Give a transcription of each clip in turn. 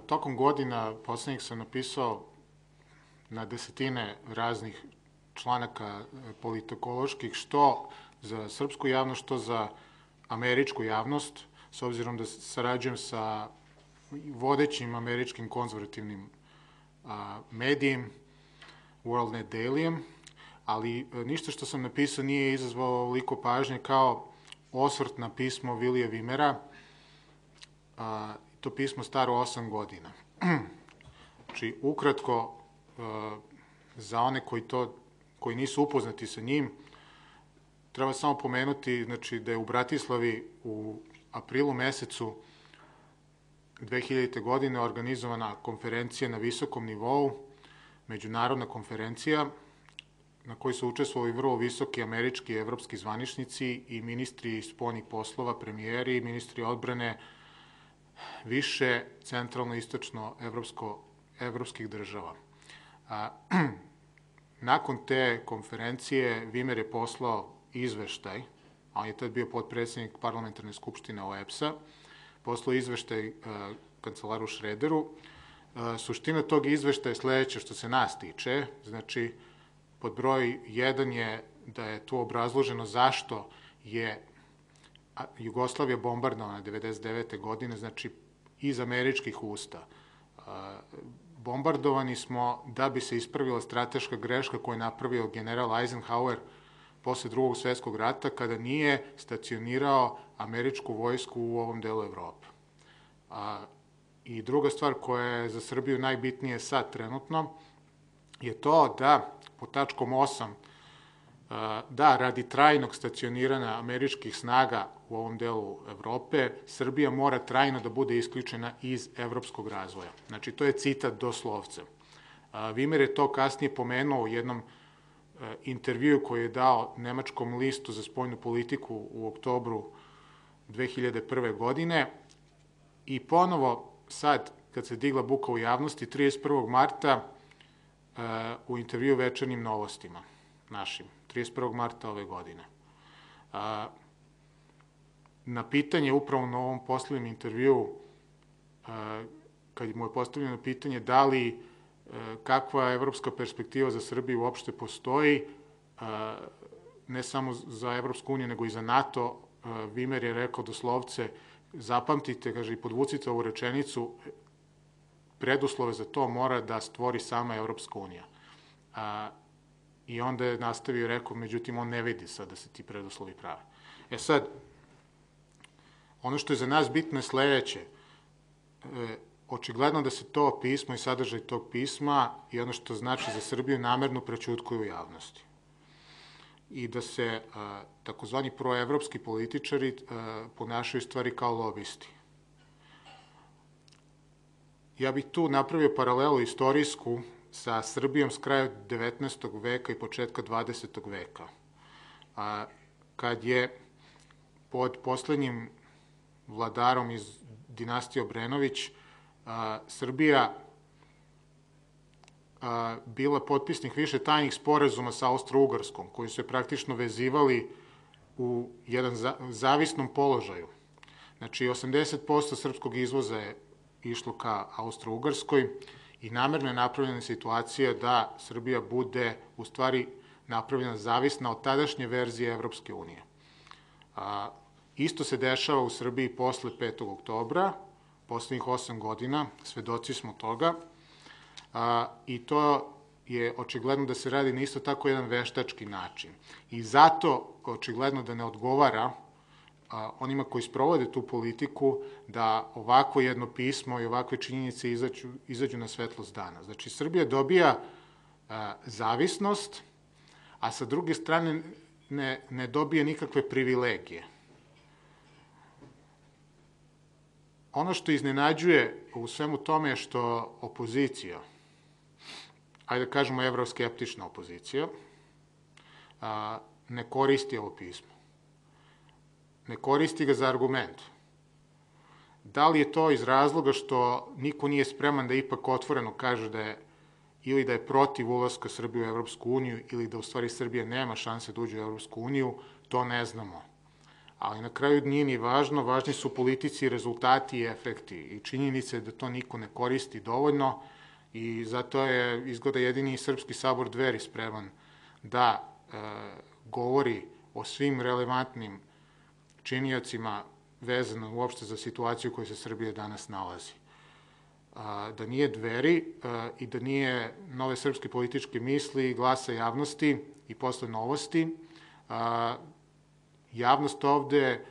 Tokom godina poslednjih sam napisao na desetine raznih članaka politikoloških, što za srpsku javnost, što za američku javnost, s obzirom da sarađujem sa vodećim američkim konzervativnim medijem, World Net Dailyjem, ali ništa što sam napisao nije izazvalo ovoliko pažnje kao osvrt na pismo Vilija Vimera. To pismo staro 8 godina. Znači, ukratko, za one koji nisu upoznati sa njim, treba samo pomenuti da je u Bratislavi u aprilu mesecu 2000. godine organizovana konferencija na visokom nivou, međunarodna konferencija, na kojoj su učestvovali vrlo visoki američki i evropski zvaničnici i ministri spoljnih poslova, premijeri, ministri odbrane, više centralno-istočno evropskih država. Nakon te konferencije Vimer je poslao izveštaj, a on je tad bio potpredsednik parlamentarne skupštine OEBS-a, poslao izveštaj kancelaru Šrederu. Suština tog izveštaja je sledeća što se nas tiče. Znači, pod broj 1 je da je tu obrazloženo zašto je Jugoslavija bombardovana 1999. godine, znači iz američkih usta. Bombardovani smo da bi se ispravila strateška greška koju je napravio general Eisenhower posle Drugog svetskog rata, kada nije stacionirao američku vojsku u ovom delu Evrope. I druga stvar koja je za Srbiju najbitnije sad trenutno je to da pod tačkom 8 da radi trajnog stacioniranja američkih snaga u ovom delu Evrope, Srbija mora trajno da bude isključena iz evropskog razvoja. Znači, to je citat doslovce. Vimer je to kasnije pomenuo u jednom intervjuu koji je dao nemačkom listu za spoljnu politiku u oktobru 2001. godine i ponovo sad, kad se digla buka u javnosti, 31. marta u intervjuu Večernjim novostima našim, 31. marta ove godine. Na pitanje, upravo na ovom poslednjem intervjuu, kad mu je postavljeno pitanje da li kakva evropska perspektiva za Srbiju uopšte postoji, ne samo za Evropsku uniju, nego i za NATO, Vimer je rekao doslovce, zapamtite, kaže, i podvucite ovu rečenicu, preduslove za to mora da stvori sama Evropska unija. I onda je nastavio i rekao, međutim, on ne vidi sad da se ti preduslovi prave. Sad, ono što je za nas bitno je sledeće. Očigledno da se to pismo i sadržaj tog pisma i ono što znači za Srbiju namerno prećutkuju u javnosti. I da se takozvani proevropski političari ponašaju stvari kao lobisti. Ja bih tu napravio paralelu istorijsku sa Srbijom s kraja 19. veka i početka 20. veka. Kad je pod poslednjim vladarom iz dinastije Obrenović Srbija bila potpisnik više tajnih sporazuma sa Austro-Ugarskom, koji su je praktično vezivali u jedan zavisnom položaju. Znači, 80% srpskog izvoza je išlo ka Austro-Ugarskoj i namerno je napravljena situacija da Srbija bude u stvari napravljena zavisna od tadašnje verzije Evropske unije. Isto se dešava u Srbiji posle 5. oktobra, poslednjih 8 godina, svedoci smo toga, i to je očigledno da se radi na isto tako jedan veštački način. I zato očigledno da ne odgovara onima koji sprovode tu politiku da ovako jedno pismo i ovakve činjenice izađu na svetlost dana. Znači, Srbija dobija zavisnost, a sa druge strane ne dobija nikakve privilegije. Ono što iznenađuje u svemu tome je što opozicija, ajde da kažemo evroskeptična opozicija, ne koristi ovo pismo. Ne koristi ga za argument. Da li je to iz razloga što niko nije spreman da ipak otvoreno kaže da je ili da je protiv ulaska Srbije u Evropsku uniju ili da u stvari Srbija nema šanse da uđe u Evropsku uniju, to ne znamo. Ali na kraju nije ni važno, važni su politici, rezultati i efekti. I činjenica je da to niko ne koristi dovoljno i zato je izgleda jedini Srpski sabor Dveri spreman da govori o svim relevantnim činiocima vezano uopšte za situaciju u kojoj se Srbija danas nalazi. Da nije Dveri i da nije Nove srpske političke misli, Glasa javnosti i posle Novosti, javnost ovde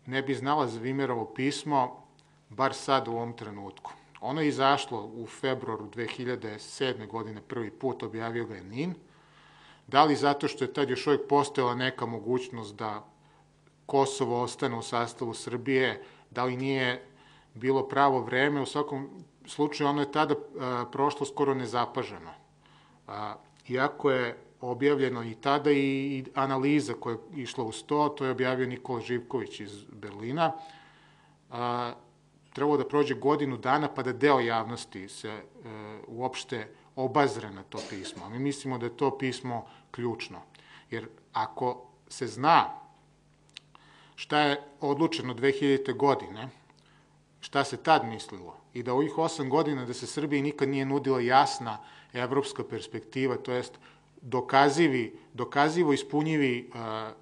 ne bi znala za Vimerovo pismo, bar sad u ovom trenutku. Ono je izašlo u februaru 2007. godine, prvi put objavio ga je NIN. Da li zato što je tad još uvijek postojala neka mogućnost da Kosovo ostane u sastavu Srbije, da li nije bilo pravo vreme, u svakom slučaju ono je tada prošlo skoro nezapaženo. Iako je objavljeno i tada i analiza koja je išla uz to je objavio Nikola Živković iz Berlina. Trebalo da prođe godinu dana pa da deo javnosti se uopšte obazre na to pismo. Mi mislimo da je to pismo ključno. Jer ako se zna šta je odlučeno 2000. godine, šta se tad mislilo, i da ovih 8 godina da se Srbiji nikad nije nudila jasna evropska perspektiva, to jest dokazivo ispunjivi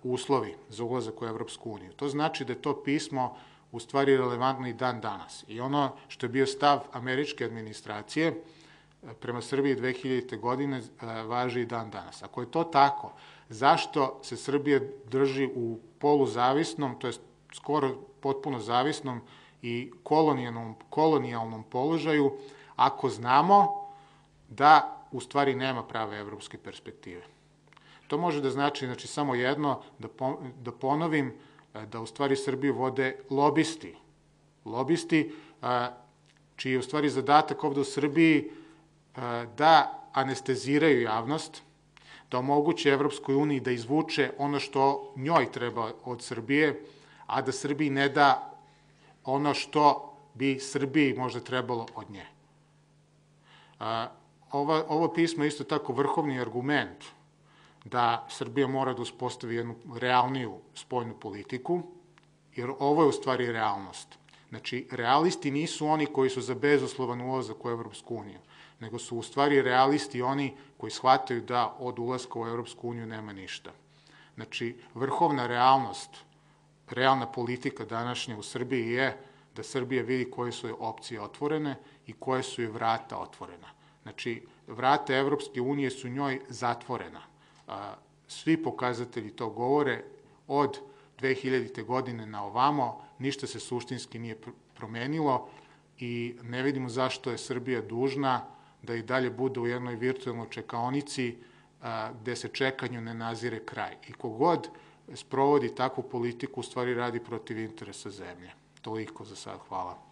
uslovi za ulazak u Evropsku uniju. To znači da je to pismo u stvari relevantno i dan danas. I ono što je bio stav američke administracije prema Srbiji 2000. godine važi i dan danas. Ako je to tako, zašto se Srbija drži u poluzavisnom, to je skoro potpuno zavisnom i kolonijalnom položaju, ako znamo da u stvari nema prave evropske perspektive? To može da znači samo jedno, da ponovim, da u stvari Srbiju vode lobisti. Lobisti čiji je u stvari zadatak ovde u Srbiji da anesteziraju javnost, da omoguće Evropskoj uniji da izvuče ono što njoj treba od Srbije, a da Srbiji ne da ono bi Srbiji možda trebalo od nje. Ovo pismo je isto tako vrhovni argument da Srbija mora da uspostavi jednu realniju spoljnu politiku, jer ovo je u stvari realnost. Znači, realisti nisu oni koji su za bezuslovan ulazak u Evropsku uniju, nego su u stvari realisti oni koji shvataju da od ulaska u Evropsku uniju nema ništa. Znači, vrhovna realnost, realna politika današnja u Srbiji je da Srbija vidi koje su joj opcije otvorene i koje su joj vrata otvorena. Znači, vrata Evropske unije su njoj zatvorena. Svi pokazatelji to govore, od 2000. godine na ovamo, ništa se suštinski nije promenilo i ne vidimo zašto je Srbija dužna da i dalje bude u jednoj virtualnoj čekaonici gde se čekanju ne nazire kraj. I kogod sprovodi takvu politiku, u stvari radi protiv interesa zemlje. Toliko za sad. Hvala.